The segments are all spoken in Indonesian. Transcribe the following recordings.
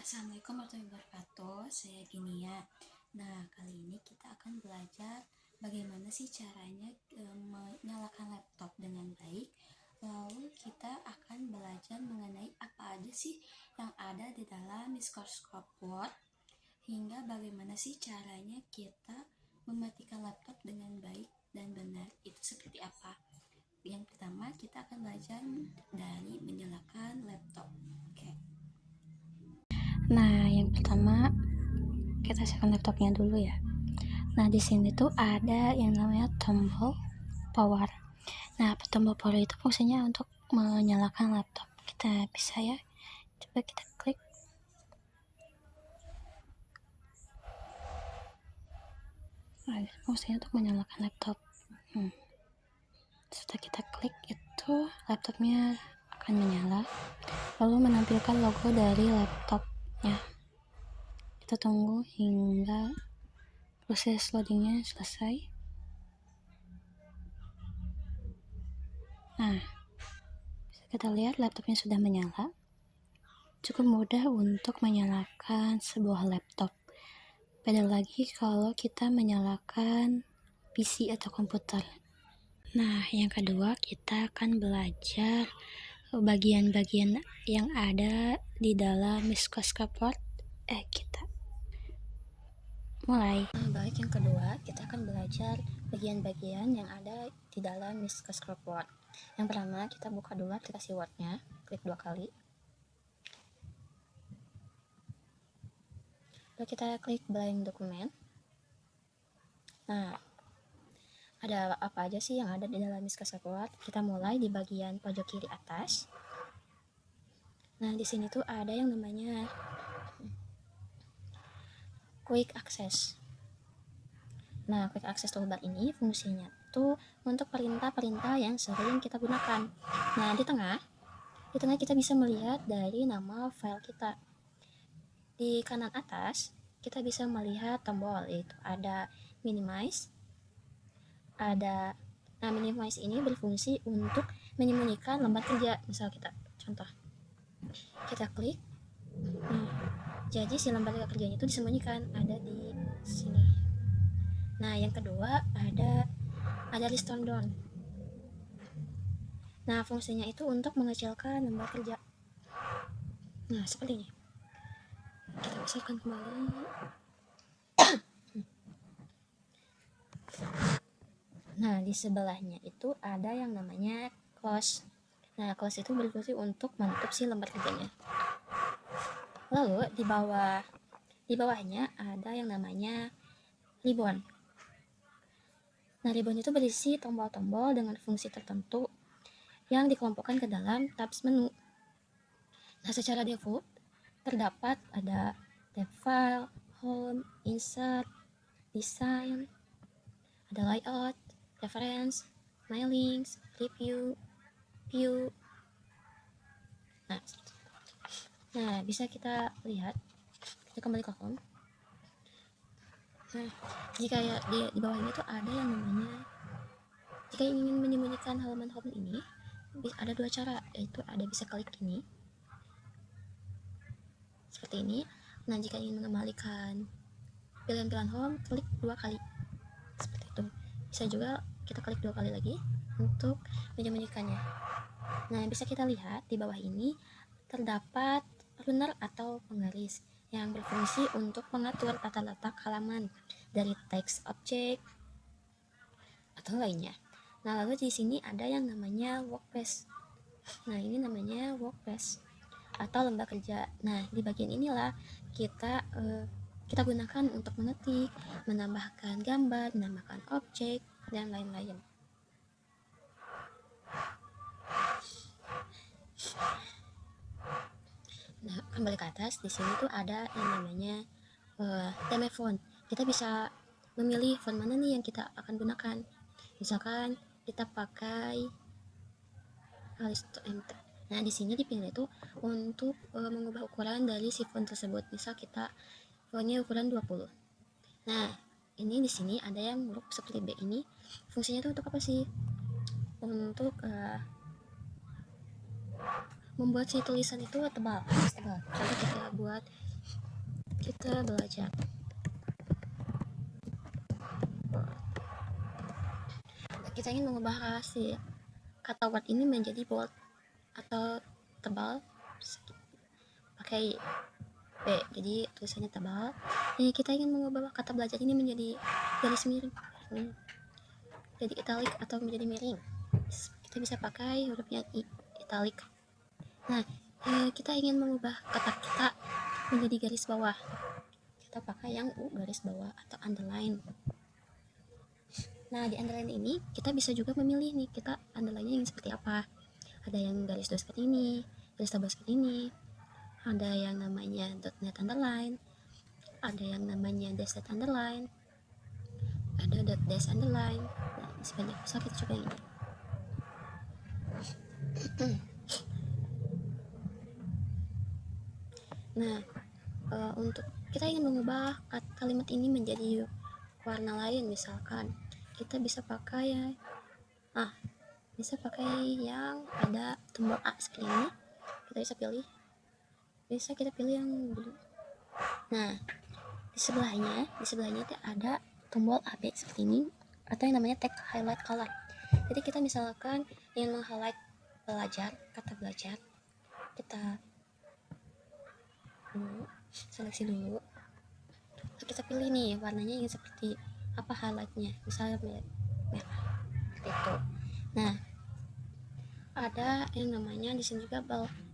Assalamualaikum warahmatullahi wabarakatuh. Saya Ginia. Nah, kali ini kita akan belajar bagaimana sih caranya menyalakan laptop dengan baik. Lalu kita akan belajar mengenai apa aja sih yang ada di dalam Microsoft Word, hingga bagaimana sih caranya kita mematikan laptop dengan baik dan benar. Itu seperti apa? Yang pertama, kita akan belajar dari menyalakan laptop. Oke. Nah, yang pertama kita siapkan laptopnya dulu ya. Nah, di sini tuh ada yang namanya tombol power. Nah, tombol power itu fungsinya untuk menyalakan laptop. Kita bisa ya. Coba kita klik. Nah, fungsinya untuk menyalakan laptop. Setelah kita klik itu, laptopnya akan menyala, lalu menampilkan logo dari laptopnya. Kita tunggu hingga proses loadingnya selesai. Nah, bisa kita lihat laptopnya sudah menyala. Cukup mudah untuk menyalakan sebuah laptop. Beda lagi kalau kita menyalakan PC atau komputer. Nah, yang kedua kita akan belajar bagian-bagian yang ada di dalam Microsoft Word. Kita mulai. Nah, baik, yang kedua kita akan belajar bagian-bagian yang ada di dalam Microsoft Word. Yang pertama, kita buka dulu aplikasi Word-nya, klik 2 kali. Lalu kita klik blank dokumen. Nah, ada apa aja sih yang ada di dalam Microsoft Word? Kita mulai di bagian pojok kiri atas. Nah, di sini tuh ada yang namanya Quick Access. Nah, Quick Access toolbar ini fungsinya tuh untuk perintah-perintah yang sering kita gunakan. Nah, di tengah kita bisa melihat dari nama file kita. Di kanan atas kita bisa melihat tombol, yaitu ada minimize. Minimize ini berfungsi untuk menyembunyikan lembar kerja. Misal contoh kita klik, jadi si lembar kerjanya itu disembunyikan, ada di sini. Nah, yang kedua ada restore down. Nah, fungsinya itu untuk mengecilkan lembar kerja. Nah, seperti ini. Kita besarkan kembali. Nah, di sebelahnya itu ada yang namanya close. Nah, close itu berfungsi untuk menutup si lembar kerjanya. Lalu di bawahnya ada yang namanya ribbon. Nah, ribbon itu berisi tombol-tombol dengan fungsi tertentu yang dikelompokkan ke dalam tabs menu. Nah, secara default terdapat ada tab file, home, insert, design, ada layout, reference, my links, review, view. Nah, bisa kita lihat, kita kembali ke home. Nah, jika ya di bawah ini tuh ada yang namanya, jika ingin menyembunyikan halaman home ini, ada dua cara, yaitu ada bisa klik ini seperti ini. Nah, jika ingin mengembalikan pilihan-pilihan home, klik 2 kali seperti itu. Bisa juga kita klik 2 kali lagi untuk menyembunyikannya. Nah, bisa kita lihat di bawah ini terdapat runner atau penggaris yang berfungsi untuk mengatur tata letak halaman dari teks objek atau lainnya. Nah, lalu di sini ada yang namanya workspace. Nah, ini namanya workspace atau lembar kerja. Nah, di bagian inilah kita gunakan untuk mengetik, menambahkan gambar, menambahkan objek, dan lain-lain. Nah, kembali ke atas, di sini tuh ada yang namanya theme font. Kita bisa memilih font mana nih yang kita akan gunakan. Misalkan kita pakai Aristo MT. Nah, di sini dipilih itu untuk mengubah ukuran dari si font tersebut. Misal kita fontnya ukuran 20. Nah, ini di sini ada yang huruf seperti B ini. Fungsinya itu untuk apa sih? Untuk membuat si tulisan itu tebal, harus tebal. Contoh kita belajar kita ingin mengubah si kata word ini menjadi bold atau tebal pakai B, jadi tulisannya tebal. Kita ingin mengubah kata belajar ini menjadi garis miring, jadi italic atau menjadi miring. Kita bisa pakai hurufnya italic. Nah, kita ingin mengubah kata kita menjadi garis bawah. Kita pakai yang U garis bawah atau underline. Nah, di underline ini kita bisa juga memilih nih, kita underline-nya yang seperti apa. Ada yang garis 2 seperti ini, garis tambah seperti ini. Ada yang namanya dot net underline, ada yang namanya dash dot underline, ada dot dash underline. Nah, sebanyak besar kita coba yang ini. Nah, untuk kita ingin mengubah kalimat ini menjadi warna lain, misalkan kita bisa pakai yang ada tombol A seperti ini. Kita pilih yang dulu. Nah, di sebelahnya itu ada tombol AB seperti ini, atau yang namanya tag highlight color. Jadi kita misalkan ingin meng-highlight kata belajar, kita seleksi dulu. Kita pilih nih warnanya yang seperti apa highlightnya, misalnya merah seperti itu. Nah, ada yang namanya di sini juga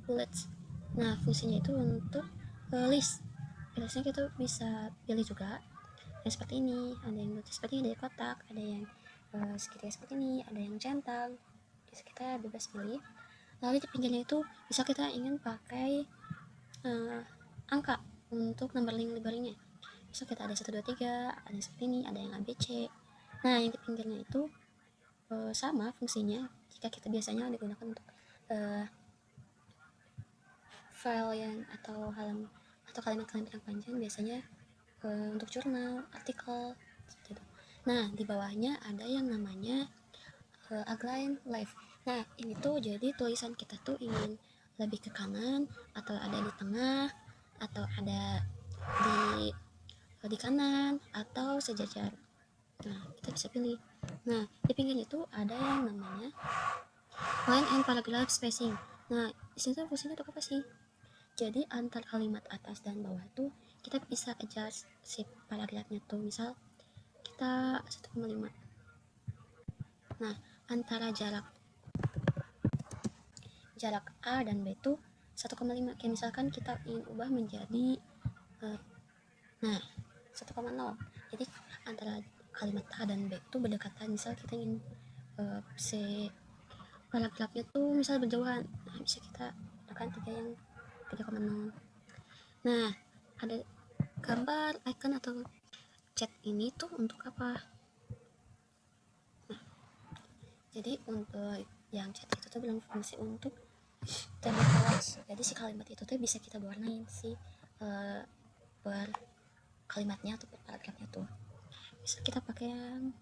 bullets. Nah, fungsinya itu untuk listnya kita bisa pilih juga yang seperti ini. Ada yang seperti ini, ada yang kotak, ada yang segitiga seperti ini, ada yang centang. Bisa kita bebas pilih. Lalu di pinggirnya itu bisa kita ingin pakai angka untuk numbering-nya. Bisa kita ada 1, 2, 3, ada yang seperti ini, ada yang ABC. Nah, yang di pinggirnya itu sama fungsinya jika kita biasanya digunakan untuk file yang atau kalimat-kalimat yang panjang, biasanya untuk jurnal, artikel seperti itu. Nah, di bawahnya ada yang namanya outline left. Nah, ini tuh jadi tulisan kita tuh ingin lebih ke kanan, atau ada di tengah, atau ada di kanan, atau sejajar. Nah, kita bisa pilih. Nah, di pinggir itu ada yang namanya line and paragraph spacing. Nah, di sini tuh fungsinya tuh apa sih? Jadi antar kalimat atas dan bawah tuh kita bisa adjust si paragrafnya tuh, misal kita 1,5. Nah, antara jarak A dan B tuh 1,5. Kayak misalkan kita ingin ubah menjadi 1,0. Jadi antara kalimat A dan B itu berdekatan. Misal kita ingin si paragrafnya tuh misal berjauhan, nah bisa kita tekan 3,0. Nah, ada gambar icon atau chat ini tuh untuk apa? Nah, jadi untuk yang chat itu tuh bilang fungsi untuk table colors. Jadi si kalimat itu tuh bisa kita warnain si per kalimatnya atau per paragrafnya tuh. Bisa kita pakai yang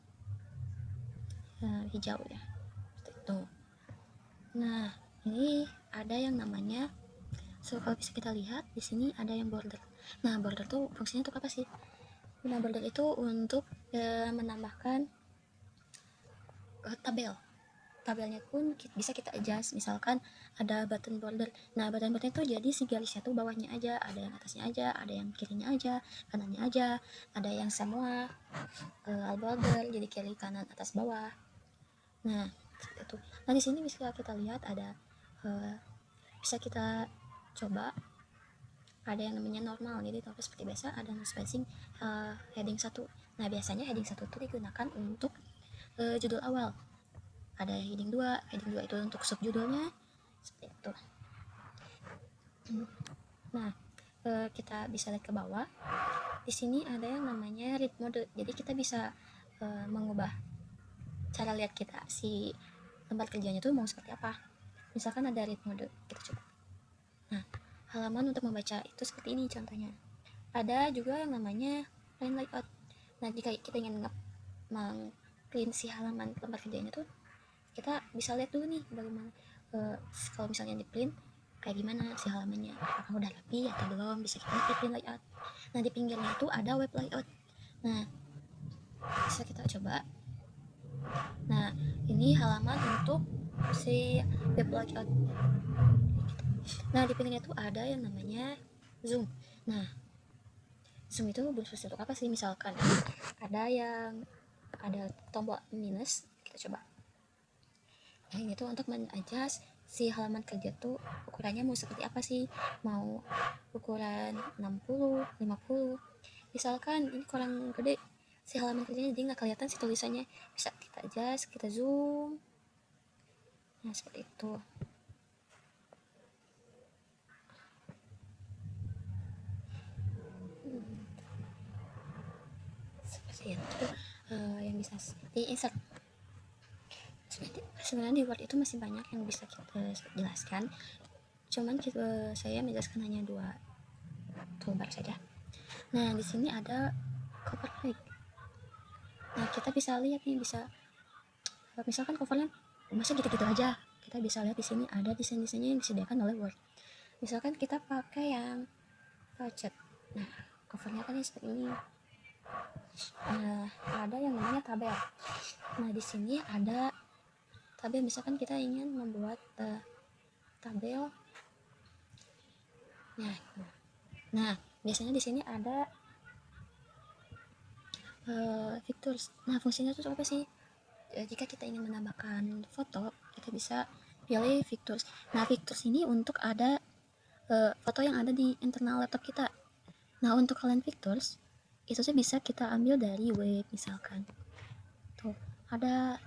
hijau ya, seperti itu. Nah, ini ada yang namanya, kalau bisa kita lihat di sini ada yang border. Nah, border tuh fungsinya untuk apa sih? Nah, border itu untuk menambahkan tabelnya pun bisa kita adjust. Misalkan ada button border. Nah, button border itu jadi si garisnya tuh bawahnya aja, ada yang atasnya aja, ada yang kirinya aja, kanannya aja, ada yang semua all border, jadi kiri kanan atas bawah. Nah, seperti itu. Nah, di sini bisa kita lihat ada bisa kita coba ada yang namanya normal, jadi tapi seperti biasa ada spacing heading 1. Nah, biasanya heading 1 itu digunakan untuk judul awal. Ada heading 2 itu untuk subjudulnya, seperti itu. Nah, kita bisa lihat ke bawah. Di sini ada yang namanya read mode. Jadi kita bisa mengubah cara lihat kita, si tempat kerjanya tuh mau seperti apa. Misalkan ada read mode, kita coba. Nah, halaman untuk membaca itu seperti ini contohnya. Ada juga yang namanya plain layout. Nah, jika kita ingin meng-print si halaman tempat kerjanya tuh, kita bisa lihat dulu nih bagaimana kalau misalnya di print kayak gimana si halamannya, apakah udah rapi atau belum, bisa kita lihat di print layout. Nah di pinggirnya itu ada web layout. Nah bisa kita coba. Nah ini halaman untuk si web layout. Nah di pinggirnya itu ada yang namanya zoom. Nah zoom itu berfungsi untuk apa sih? Misalkan ada tombol minus, kita coba. Nah ini tuh untuk menadjust si halaman kerja tuh ukurannya mau seperti apa sih, mau ukuran 60, 50. Misalkan ini kurang gede si halaman kerjanya, jadi nggak kelihatan si tulisannya, bisa kita adjust, kita zoom. Nah seperti itu. Seperti itu yang bisa di insert. Sebenarnya di Word itu masih banyak yang bisa kita jelaskan, cuman saya menjelaskan hanya 2 toolbar saja. Nah di sini ada cover line. Nah kita bisa lihat nih, bisa misalkan covernya masa gitu-gitu aja, kita bisa lihat di sini ada desain-desainnya yang disediakan oleh Word. Misalkan kita pakai yang budget, nah covernya kan seperti ini. Ada yang namanya tabel. Nah di sini ada tabel, misalkan kita ingin membuat tabel. Nah biasanya di sini ada features. Nah fungsinya itu apa sih? Jika kita ingin menambahkan foto, kita bisa pilih features. Nah features ini untuk ada foto yang ada di internal laptop kita. Nah untuk kalian features itu sih bisa kita ambil dari web, misalkan tuh ada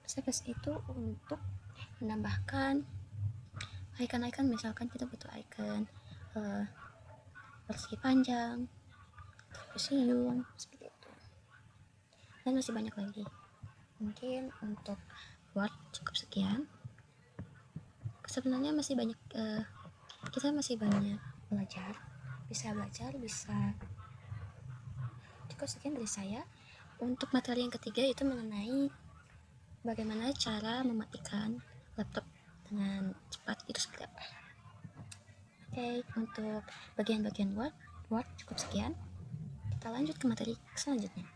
save itu untuk menambahkan icon-icon. Misalkan kita butuh icon persegi panjang, museum, seperti itu, dan masih banyak lagi. Mungkin untuk Word cukup sekian. Sebenarnya masih banyak, kita masih banyak belajar, bisa cukup sekian dari saya. Untuk materi yang ketiga itu mengenai bagaimana cara mematikan laptop dengan cepat, itu seperti apa. Oke, untuk bagian-bagian Word cukup sekian. Kita lanjut ke materi selanjutnya.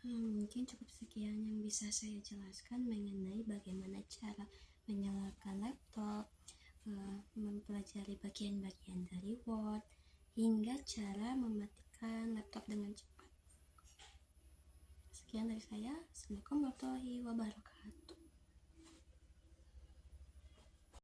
Mungkin cukup sekian yang bisa saya jelaskan mengenai bagaimana cara menyalakan laptop, mempelajari bagian-bagian dari Word, hingga cara mematikan laptop dengan cepat. Sekian dari saya. Assalamualaikum warahmatullahi wabarakatuh.